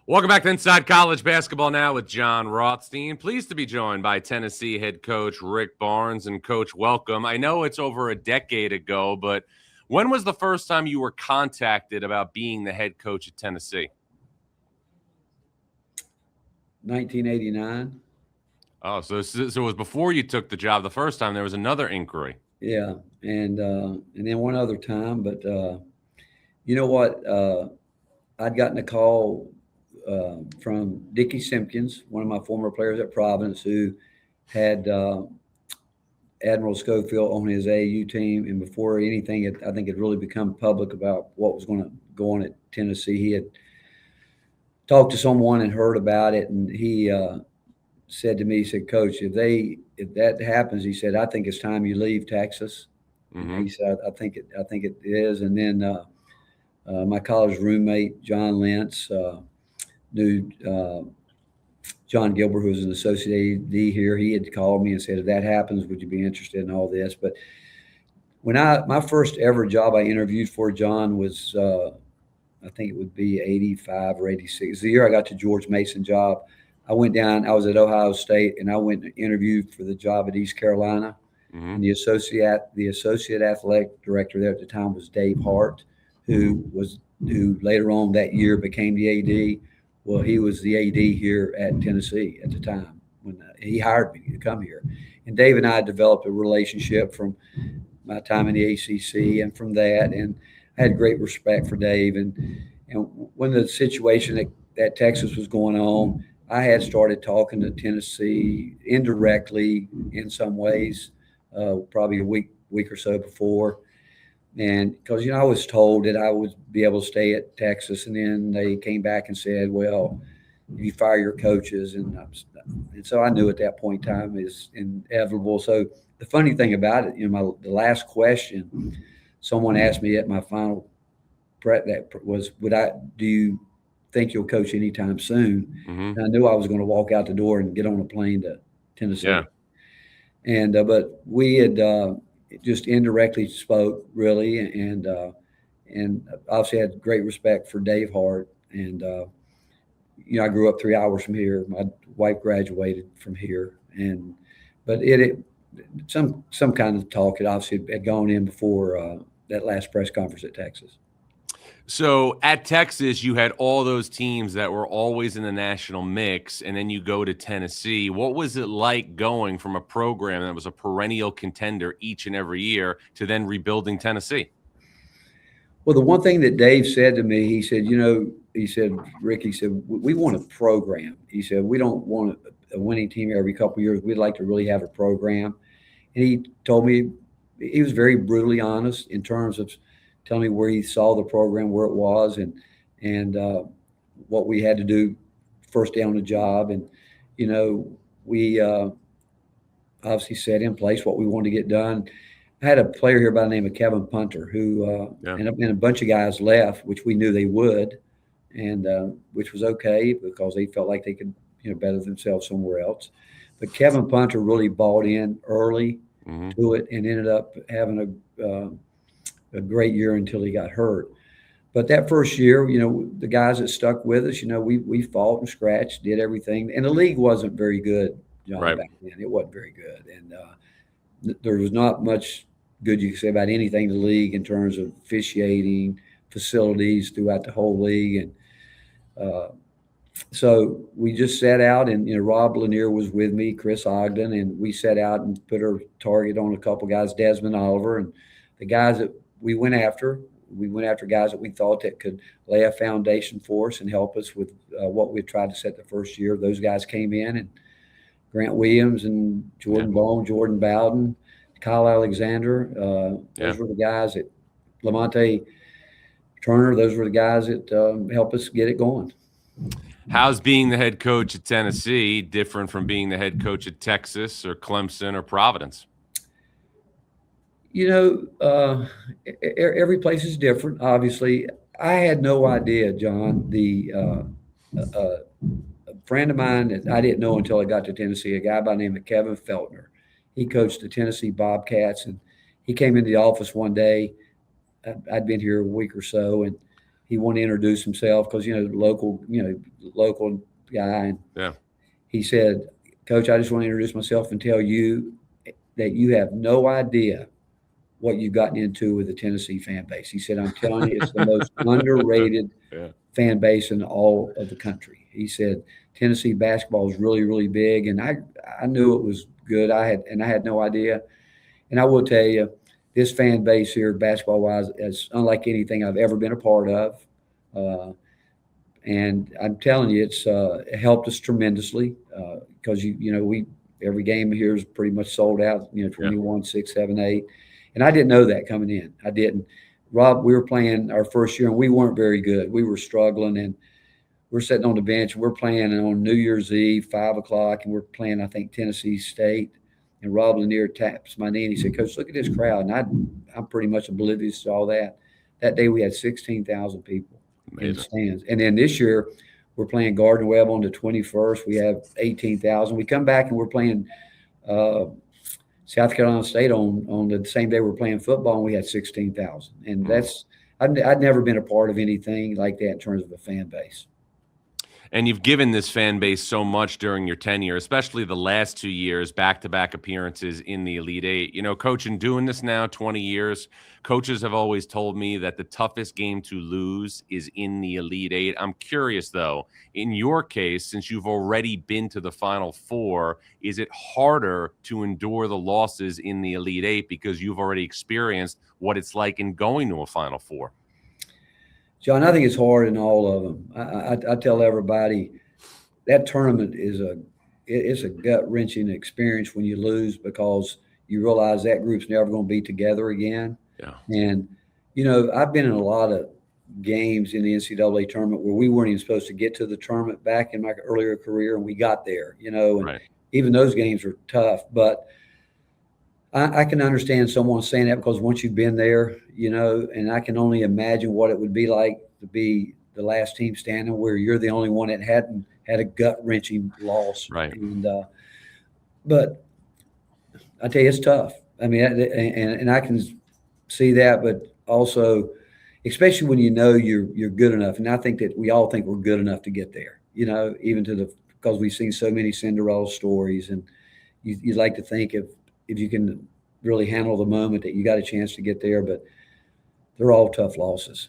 Welcome back to Inside College Basketball Now with Jon Rothstein. Pleased to be joined by Tennessee head coach Rick Barnes. And Coach, welcome. I know it's over a decade ago, but when was the first time you were contacted about being the head coach at Tennessee? 1989. Oh, so it was before you took the job the first time. There was another inquiry. Yeah, and then one other time, but you know what? I'd gotten a call from Dickie Simpkins, one of my former players at Providence, who had Admiral Schofield on his AAU team, and before anything, I think it really become public about what was going to go on at Tennessee. He had talked to someone and heard about it, and he said to me, he said, "Coach, if that happens," he said, "I think it's time you leave Texas." And Mm-hmm. he said, I think it is." And then my college roommate John Lentz knew John Gilbert, who was an associate AD here. He had called me and said, "If that happens, would you be interested in all this?" But when my first ever job I interviewed for, John, was I think it would be 85 or 86. The year I got the George Mason job, I went down. I was at Ohio State, and I went and interviewed for the job at East Carolina. Mm-hmm. And the associate athletic director there at the time was Dave Hart, who later on that year became the AD. Well, he was the AD here at Tennessee at the time when he hired me to come here. And Dave and I developed a relationship from my time in the ACC, and from that, and I had great respect for Dave. And when the situation at Texas was going on, I had started talking to Tennessee indirectly in some ways, probably a week or so before. And because I was told that I would be able to stay at Texas, and then they came back and said, "Well, you fire your coaches," and so I knew at that point in time is inevitable. So the funny thing about it, the last question someone asked me at my final prep that was, do you think you'll coach anytime soon?" Mm-hmm. And I knew I was going to walk out the door and get on a plane to Tennessee. Yeah. And but we had just indirectly spoke really, and obviously had great respect for Dave Hart. And I grew up 3 hours from here. My wife graduated from here, and but it some kind of talk had obviously had gone in before that last press conference at Texas. So at Texas, you had all those teams that were always in the national mix, and then you go to Tennessee. What was it like going from a program that was a perennial contender each and every year to then rebuilding Tennessee? Well, the one thing that Dave said to me, he said, "Rick, he said, we want a program." He said, "We don't want a winning team every couple of years. We'd like to really have a program." And he told me, he was very brutally honest in terms of telling me where he saw the program, where it was, and what we had to do first day on the job. And, we obviously set in place what we wanted to get done. I had a player here by the name of Kevin Punter who Yeah. and a bunch of guys left, which we knew they would, and which was okay because they felt like they could better themselves somewhere else. But Kevin Punter really bought in early Mm-hmm. to it and ended up having a great year until he got hurt. But that first year, the guys that stuck with us, we fought and scratched, did everything, and the league wasn't very good, John, Right. back then. It wasn't very good, and there was not much good you could say about anything in the league in terms of officiating, facilities throughout the whole league. And uh, so we just set out, and Rob Lanier was with me, Chris Ogden, and we set out and put our target on a couple guys, Desmond Oliver, and the guys that we went after. We went after guys that we thought that could lay a foundation for us and help us with what we tried to set the first year. Those guys came in, and Grant Williams and Jordan Yeah. Bone, Jordan Bowden, Kyle Alexander. Yeah. Those were the guys that Lamonte Turner. Those were the guys that helped us get it going. How's being the head coach at Tennessee different from being the head coach at Texas or Clemson or Providence? You know, every place is different. Obviously, I had no idea, John. A friend of mine that I didn't know until I got to Tennessee, a guy by the name of Kevin Feltner. He coached the Tennessee Bobcats, and he came into the office one day. I'd been here a week or so, and he wanted to introduce himself because, local guy. And Yeah. he said, Coach, I just want to introduce myself and tell you that you have no idea what you've gotten into with the Tennessee fan base. He said, I'm telling you, it's the most underrated fan base in all of the country. He said, Tennessee basketball is really, really big. And I knew it was good. I had no idea. And I will tell you, this fan base here, basketball-wise, is unlike anything I've ever been a part of. And I'm telling you, it helped us tremendously because we every game here is pretty much sold out. 21, 6, 7, 8, and I didn't know that coming in. I didn't. Rob, we were playing our first year and we weren't very good. We were struggling, and we're sitting on the bench. We're playing on New Year's Eve, 5:00, and we're playing, I think, Tennessee State. And Rob Lanier taps my knee and he said, Coach, look at this crowd. And I'm pretty much oblivious to all that. That day we had 16,000 people. Amazing. In the stands. And then this year we're playing Gardner Webb on the 21st. We have 18,000. We come back and we're playing South Carolina State on the same day we're playing football, and we had 16,000. And that's I'd never been a part of anything like that in terms of a fan base. And you've given this fan base so much during your tenure, especially the last 2 years, back-to-back appearances in the Elite Eight. Coach, in doing this now 20 years, coaches have always told me that the toughest game to lose is in the Elite Eight. I'm curious, though, in your case, since you've already been to the Final Four, is it harder to endure the losses in the Elite Eight because you've already experienced what it's like in going to a Final Four? John, I think it's hard in all of them. I tell everybody that tournament it's a gut-wrenching experience when you lose because you realize that group's never going to be together again. Yeah. And, I've been in a lot of games in the NCAA tournament where we weren't even supposed to get to the tournament back in my earlier career, and we got there, and right. Even those games are tough. But I can understand someone saying that because once you've been there, and I can only imagine what it would be like to be the last team standing where you're the only one that hadn't had a gut-wrenching loss. Right. But I tell you, it's tough. I mean, and I can see that, but also, especially when you're good enough, and I think that we all think we're good enough to get there, even because we've seen so many Cinderella stories, and you'd like to think if you can really handle the moment that you got a chance to get there, but they're all tough losses.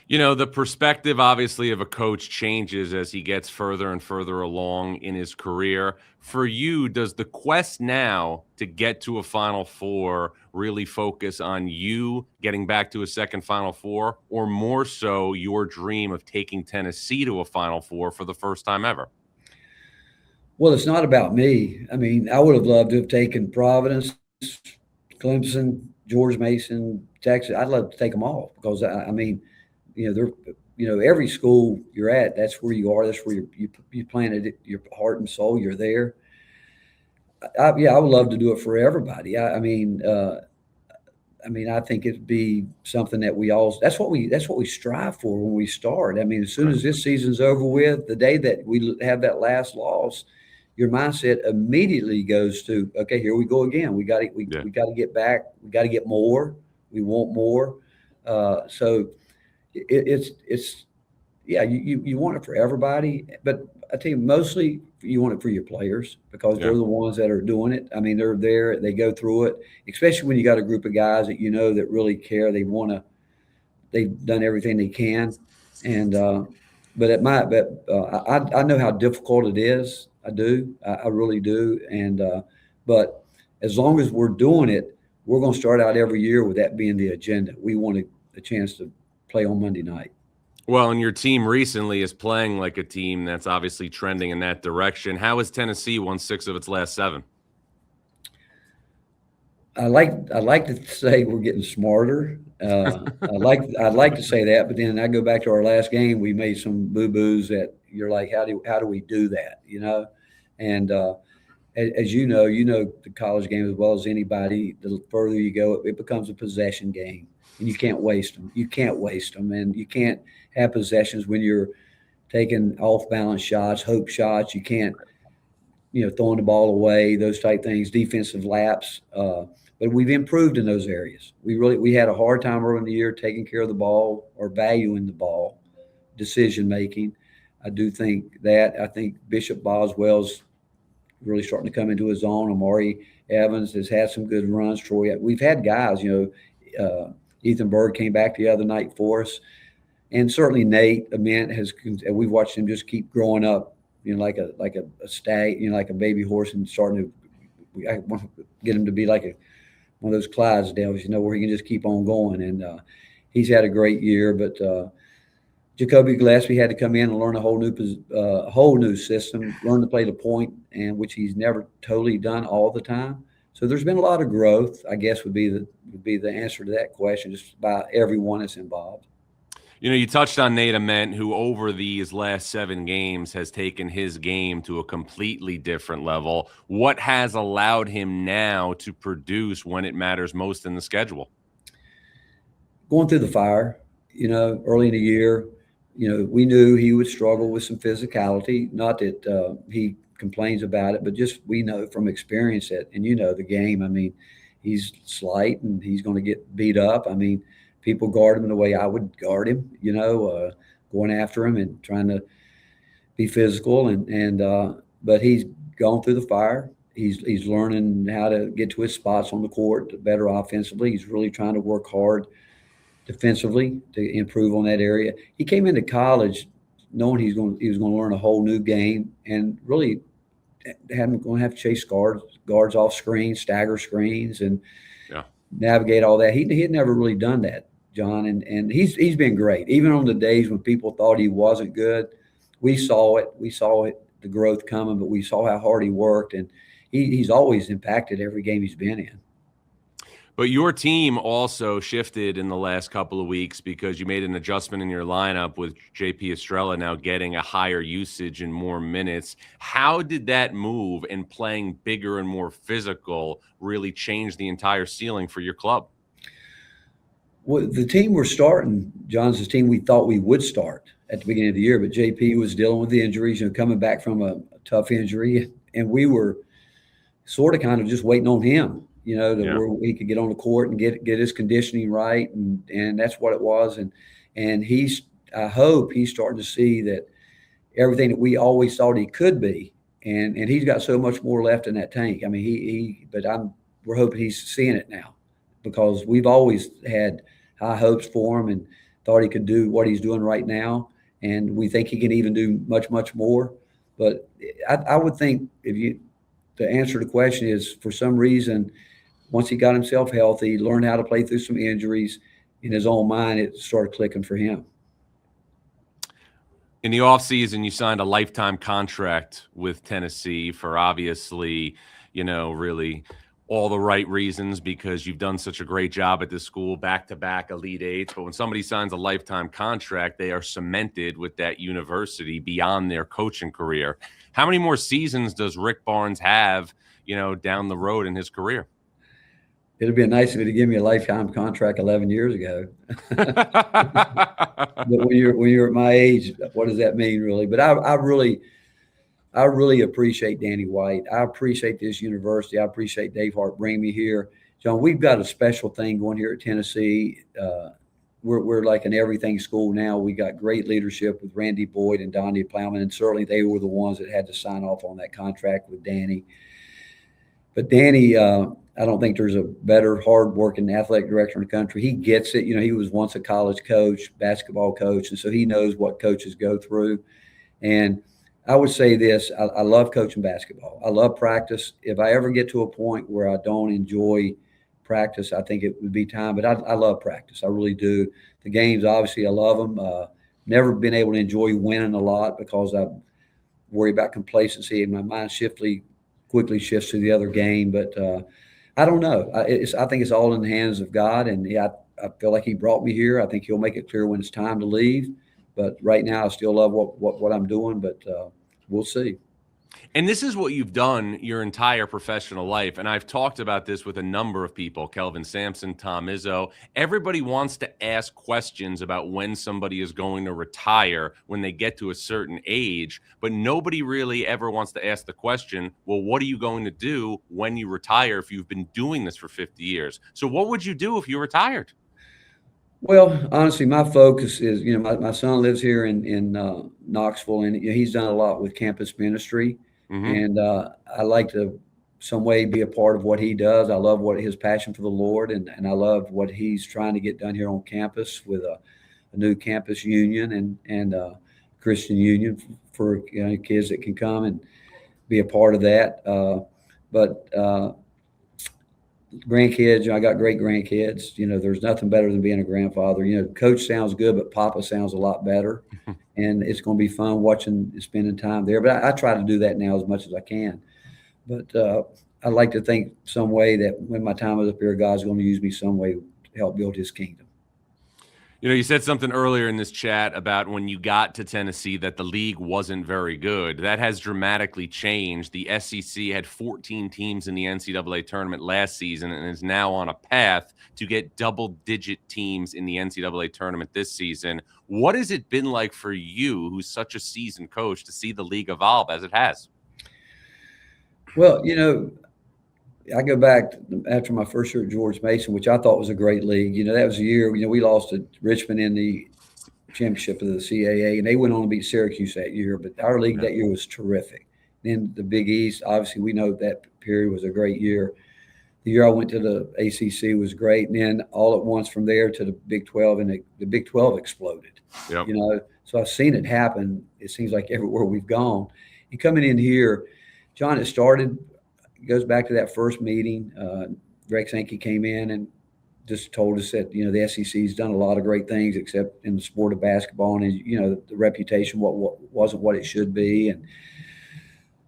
The perspective, obviously, of a coach changes as he gets further and further along in his career. For you, does the quest now to get to a Final Four really focus on you getting back to a second Final Four, or more so your dream of taking Tennessee to a Final Four for the first time ever? Well, it's not about me. I mean, I would have loved to have taken Providence, Clemson, George Mason, Texas. I'd love to take them all because, they're, every school you're at, that's where you are. That's where you planted your heart and soul. You're there. I would love to do it for everybody. I think it'd be something that that's what we strive for when we start. I mean, as soon as this season's over with, the day that we have that last loss, your mindset immediately goes to, okay, here we go again. We got to get back. We got to get more. We want more. So you want it for everybody, but I tell you, mostly you want it for your players because they're the ones that are doing it. I mean, they're there, they go through it, especially when you got a group of guys that that really care. They've done everything they can, and I know how difficult it is. I do. I really do. And but as long as we're doing it, we're going to start out every year with that being the agenda. We want a chance to play on Monday night. Well, and your team recently is playing like a team that's obviously trending in that direction. How has Tennessee won 6 of its last 7? I like to say we're getting smarter. I'd like to say that, but then I go back to our last game. We made some boo-boos that you're like, how do we do that? And as you know the college game as well as anybody. The further you go, it becomes a possession game, and you can't waste them. You can't waste them, and you can't have possessions when you're taking off-balance shots, hope shots. You can't. throwing the ball away, those type things, defensive laps. But we've improved in those areas. We had a hard time early in the year taking care of the ball or valuing the ball, decision making. I do think that. I think Bishop Boswell's really starting to come into his own. Amari Evans has had some good runs. Troy, we've had guys. Ethan Bird came back the other night for us, and certainly Nate Ament has. We've watched him just keep growing up. Like a stag. Like a baby horse, and starting to. I want to get him to be like one of those Clydesdales, where he can just keep on going. And he's had a great year, but. Jacoby Gillespie had to come in and learn a whole new system, learn to play the point, and which he's never totally done all the time. So there's been a lot of growth, I guess, would be the answer to that question, just by everyone that's involved. You touched on Nate Ament, who over these last 7 games has taken his game to a completely different level. What has allowed him now to produce when it matters most in the schedule? Going through the fire, early in the year. We knew he would struggle with some physicality. Not that he complains about it, but just we know from experience that, and the game. I mean, he's slight and he's going to get beat up. I mean, people guard him the way I would guard him. Going after him and trying to be physical. But he's gone through the fire. He's learning how to get to his spots on the court better offensively. He's really trying to work hard defensively to improve on that area. He came into college knowing he was going to learn a whole new game, and really going to have to chase guards off screens, stagger screens, and navigate all that. He had never really done that, John, and he's been great. Even on the days when people thought he wasn't good, we saw it. We saw it, the growth coming, but we saw how hard he worked, and he's always impacted every game he's been in. But your team also shifted in the last couple of weeks because you made an adjustment in your lineup with JP Estrella now getting a higher usage and more minutes. How did that move and playing bigger and more physical really change the entire ceiling for your club? Well, the team we're starting, John's the team we thought we would start at the beginning of the year, but JP was dealing with the injuries, coming back from a tough injury, and we were sort of kind of just waiting on him. Where he could get on the court and get his conditioning right, and that's what it was. And I hope he's starting to see that everything that we always thought he could be, and he's got so much more left in that tank. I mean, we're hoping he's seeing it now, because we've always had high hopes for him and thought he could do what he's doing right now, and we think he can even do much, much more. But I would think the answer to the question is, for some reason, once he got himself healthy, learned how to play through some injuries in his own mind, it started clicking for him. In the offseason, you signed a lifetime contract with Tennessee for obviously, really all the right reasons, because you've done such a great job at this school, back-to-back Elite Eights. But when somebody signs a lifetime contract, they are cemented with that university beyond their coaching career. How many more seasons does Rick Barnes have, down the road in his career? It'd be nice if he'd give me a lifetime contract 11 years ago. But when you're at my age, what does that mean, really? But I really appreciate Danny White. I appreciate this university. I appreciate Dave Hart bringing me here. John, we've got a special thing going here at Tennessee. We're like an everything school now. We got great leadership with Randy Boyd and Donnie Plowman, and certainly they were the ones that had to sign off on that contract with Danny. But Danny, I don't think there's a better hard-working athletic director in the country. He gets it. He was once a college coach, basketball coach, and so he knows what coaches go through. And I would say this, I love coaching basketball. I love practice. If I ever get to a point where I don't enjoy practice, I think it would be time. But I love practice. I really do. The games, obviously, I love them. Never been able to enjoy winning a lot because I worry about complacency, and my mind quickly shifts to the other game. But I don't know. I think it's all in the hands of God, and I feel like He brought me here. I think He'll make it clear when it's time to leave. But right now, I still love what I'm doing. But we'll see. And this is what you've done your entire professional life. And I've talked about this with a number of people, Kelvin Sampson, Tom Izzo. Everybody wants to ask questions about when somebody is going to retire when they get to a certain age, but nobody really ever wants to ask the question, well, what are you going to do when you retire if you've been doing this for 50 years? So what would you do if you retired? Well, honestly, my focus is, my son lives here in Knoxville, and he's done a lot with campus ministry, Mm-hmm. and I like to some way be a part of what he does. I love what his passion for the Lord, and I love what he's trying to get done here on campus with a new campus union and Christian union for kids that can come and be a part of that. But grandkids, I got great grandkids. There's nothing better than being a grandfather. Coach sounds good, but Papa sounds a lot better. And it's going to be fun watching, spending time there. But I try to do that now as much as I can. But I like to think some way that when my time is up here, God's going to use me some way to help build his kingdom. You said something earlier in this chat about when you got to Tennessee that the league wasn't very good. That has dramatically changed. The SEC had 14 teams in the NCAA tournament last season and is now on a path to get double-digit teams in the NCAA tournament this season. What has it been like for you, who's such a seasoned coach, to see the league evolve as it has? Well, I go back after my first year at George Mason, which I thought was a great league. That was a year, we lost to Richmond in the championship of the CAA, and they went on to beat Syracuse that year. But our league that year was terrific. Then the Big East, obviously, we know that period was a great year. The year I went to the ACC was great. And then all at once from there to the Big 12, and the Big 12 exploded. Yep. So I've seen it happen. It seems like everywhere we've gone. And coming in here, John, it goes back to that first meeting. Greg Sankey came in and just told us that, the SEC's done a lot of great things except in the sport of basketball. And, the reputation what wasn't what it should be. And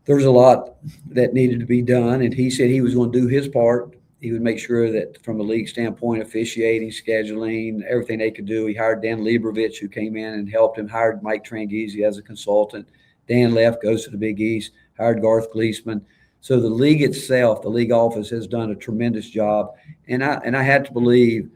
there was a lot that needed to be done. And he said he was going to do his part. He would make sure that from a league standpoint, officiating, scheduling, everything they could do. He hired Dan Liebervich, who came in and helped him, hired Mike Tranghese as a consultant. Dan left, goes to the Big East, hired Garth Gleesman. So the league itself, the league office, has done a tremendous job. And I had to believe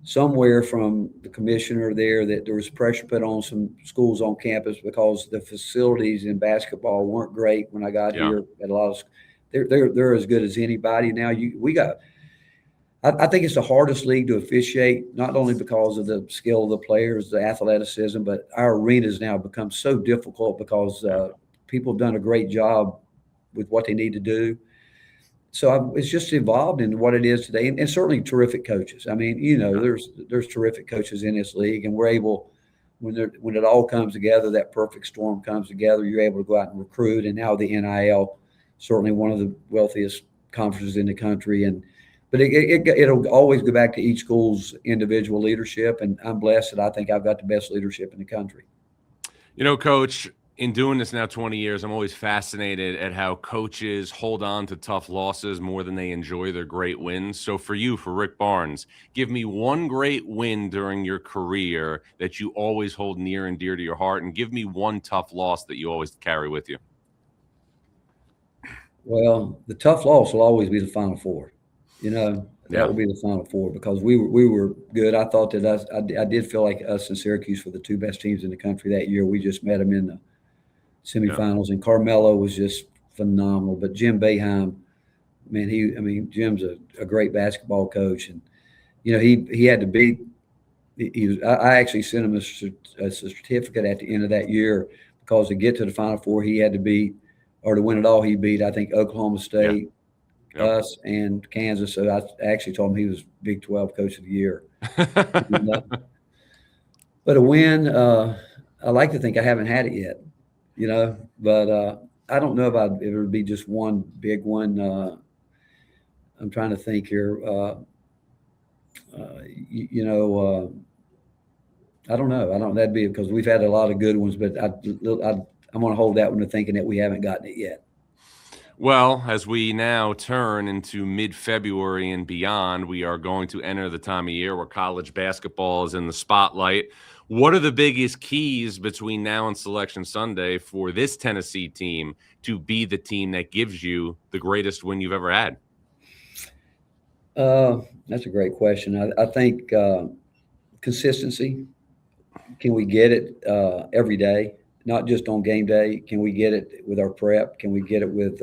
somewhere from the commissioner there that there was pressure put on some schools on campus because the facilities in basketball weren't great when I got here. At a lot of, they're as good as anybody now. I think it's the hardest league to officiate, not only because of the skill of the players, the athleticism, but our arenas now become so difficult because people have done a great job with what they need to do. So it's just evolved into what it is today, and certainly terrific coaches. I mean, there's terrific coaches in this league, and we're able, when it all comes together, that perfect storm comes together, you're able to go out and recruit. And now the NIL, certainly one of the wealthiest conferences in the country, but it'll always go back to each school's individual leadership, and I'm blessed that I think I've got the best leadership in the country. Coach, in doing this now 20 years, I'm always fascinated at how coaches hold on to tough losses more than they enjoy their great wins. So for you, for Rick Barnes, give me one great win during your career that you always hold near and dear to your heart, and give me one tough loss that you always carry with you. Well, the tough loss will always be the Final Four. That will be the Final Four because we were good. I thought that I did feel like us and Syracuse were the two best teams in the country that year. We just met them in the semifinals, and Carmelo was just phenomenal. But Jim Boeheim, man, Jim's a great basketball coach, and he had to beat. I actually sent him a certificate at the end of that year because to get to the Final Four, he had to beat, or to win it all, he beat, I think, Oklahoma State, us, and Kansas. So I actually told him he was Big 12 Coach of the Year. But a win, I like to think I haven't had it yet. But I don't know if it would be just one big one. I'm trying to think here. I don't know. That'd be because we've had a lot of good ones, but I'm going to hold that one to thinking that we haven't gotten it yet. Well, as we now turn into mid-February and beyond, we are going to enter the time of year where college basketball is in the spotlight. What are the biggest keys between now and Selection Sunday for this Tennessee team to be the team that gives you the greatest win you've ever had? That's a great question. I think consistency. Can we get it every day, not just on game day? Can we get it with our prep? Can we get it with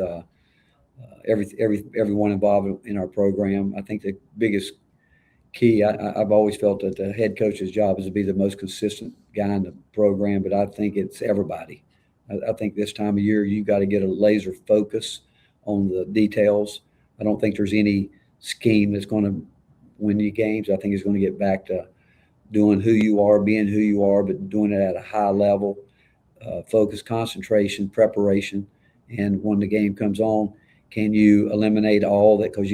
everyone involved in our program? I think the biggest key. I've always felt that the head coach's job is to be the most consistent guy in the program, but I think it's everybody. I think this time of year you got to get a laser focus on the details. I don't think there's any scheme that's going to win you games. I think it's going to get back to doing who you are, being who you are, but doing it at a high level, focus, concentration, preparation. And when the game comes on, can you eliminate all that? Because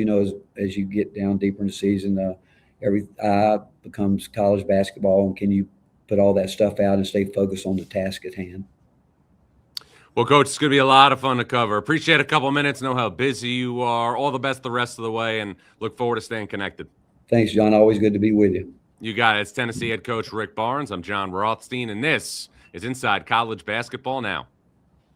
as you get down deeper in the season, every eye becomes college basketball, and can you put all that stuff out and stay focused on the task at hand? Well, Coach, it's going to be a lot of fun to cover. Appreciate a couple minutes, know how busy you are. All the best the rest of the way, and look forward to staying connected. Thanks, John. Always good to be with you. You got it. It's Tennessee head coach Rick Barnes. I'm Jon Rothstein, and this is Inside College Basketball Now.